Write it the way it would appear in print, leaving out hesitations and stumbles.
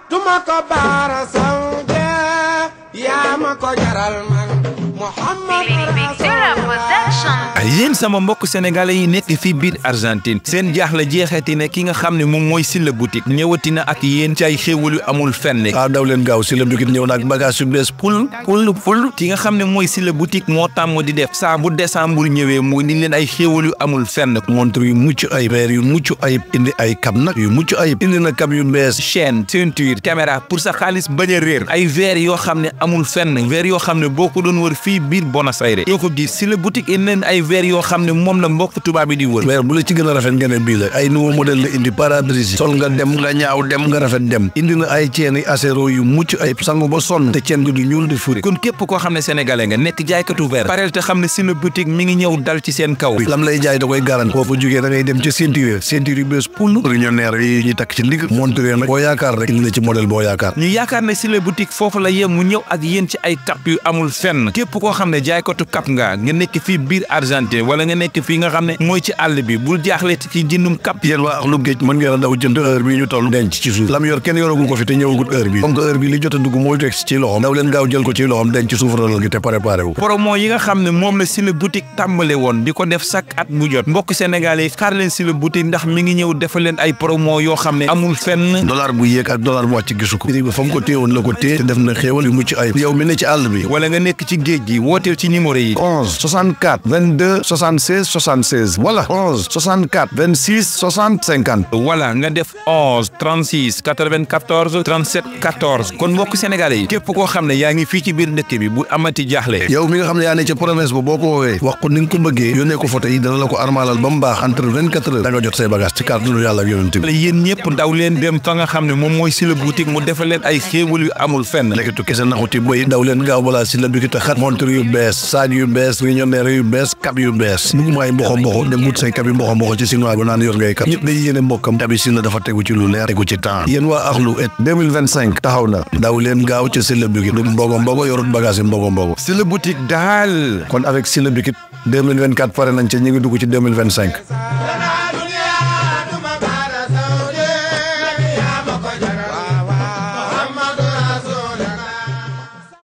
duma ko baara sawde yaa ma ko jaral man Muhammad yéen sama mbokk sénégalais yi nekk fii biir Argentine seen jaaxle jeexeeti ne ki nga xam ne moom mooy Sylla boutique ñëwati na ak yéen ci ay xéewal yu amul fenn. daw leen gaaw Sylla boutique ñëw na ak bagage yu bees pul ki nga xam ne mooy Sylla boutique moo tàmm di def saa bu décembre ñëwee mu indi leen ay xéewal yu amul fenn. montre yu mucc ayib, verre yu mucc ayib, indi ay cam nag yu mucc ayib, indi na cam yu bees, chaîne, ceinture, caméra pour sa xaalis bañ a réer, ay verre yoo xam ne amul fenn, verre yoo xam ne boo ko doon wër fii biir Buenos Aires yoo ko gis. Sylla boutique indi leen ay verre yoo xam ne moom la mbokk tubaab bi di wër. verre bu la ci gën a rafet nga ne bii la ay nouveau modèle la indi pare-brise sol nga dem nga ñaaw dem nga rafet dem. indi na ay chaîne yi acéro yu mucc ayib sangu ba sonn te chaîne bi du ñuul di furi. kon képp koo xam ne sénégalais nga nekk jaaykatu verre pareel te xam ne Sylla boutique mi ngi ñëw dal ci seen kaw. lam lay jaay da koy garanti. boo fa jógee da ngay dem ci ceinture yu bees poul riñoneer yi ñuy takk ci ndig montre nag boo yaakaar rek indi na ci modèle boo yaakaar. ñu yaakaar ne Sylla boutique foofu la yem mu ñëw ak yéen ci ay cap yu amul fenn. képp koo xam ne jaaykatu cap nga nekk fii biir Argentine wala nga nekk fii nga xam ne mooy ci àll bi bul jaaxle ci jëndum cap. yéen waa Akhlou Géej mën ngeen a daw jënd heure bi ñu toll denc ci suuf lam yor kenn yoragul ko fi te ñëwagul heure bi comme que heure bi li jot a dugg mooy teg ci loxom daw leen gaaw jël ko ci loxom denc ci suuf rolal gi te préparé wu. promo yi nga xam ne moom la Sylla boutique tàmbale woon di ko def chaque at bu jot mbokk sénégalais xaar leen Sylla boutique ndax mi ngi ñëw defal leen ay promo yoo xam ne amul fenn. dollar bu yéeg ak dollar bu wàcc gisu ko prix bi fa mu ko téewoon la ko téye te def na xéewal yu mucc ayib. yow mi ne ci àll bi wala nga nekk ci géej gi wooteel ci numéro yi 11 64 22 76 76 wala 11 64 26 60 50 wala nga def 11 36 94 37 14 kon mbokk sénégalais yi képp koo xam ne yaa ngi fii ci biir dëkk bi bu amati jaaxle. yow mi nga xam ne yaa ne ca promesse ba boo ko woowee wax ko ni nga ko bëggee yónnee ko photo yi dana la ko armalal ba mu baax entre 24 heures da nga jot say bagage ci kàttanu yàlla ak yonent bi. yéen ñëpp daw leen dem fa nga xam ne moom mooy Sylla boutique mu defal leen ay xéewal yu amul fenn. lekkatu kese naxuti boy daw leen gaaw balaa Sylla boutique te xat montre yu bees saag yu bees riñoneer yu bees cap yu bees buguma ay mboxo dem wut say cap yi mboxo ci chinois ba naan yor ngay cap ñëpp day yéene mbokkam tabi Sylla dafa tegu ci lu leer tegu ci temps. yéen waa Akhlou et 2025 taxaw na daw leen gaaw ci Sylla boutique du mbogo yorut bagage yi mbogo Sylla boutique daal kon avec Sylla boutique 2024 pare nañ ci ñu ngi dugg ci 2025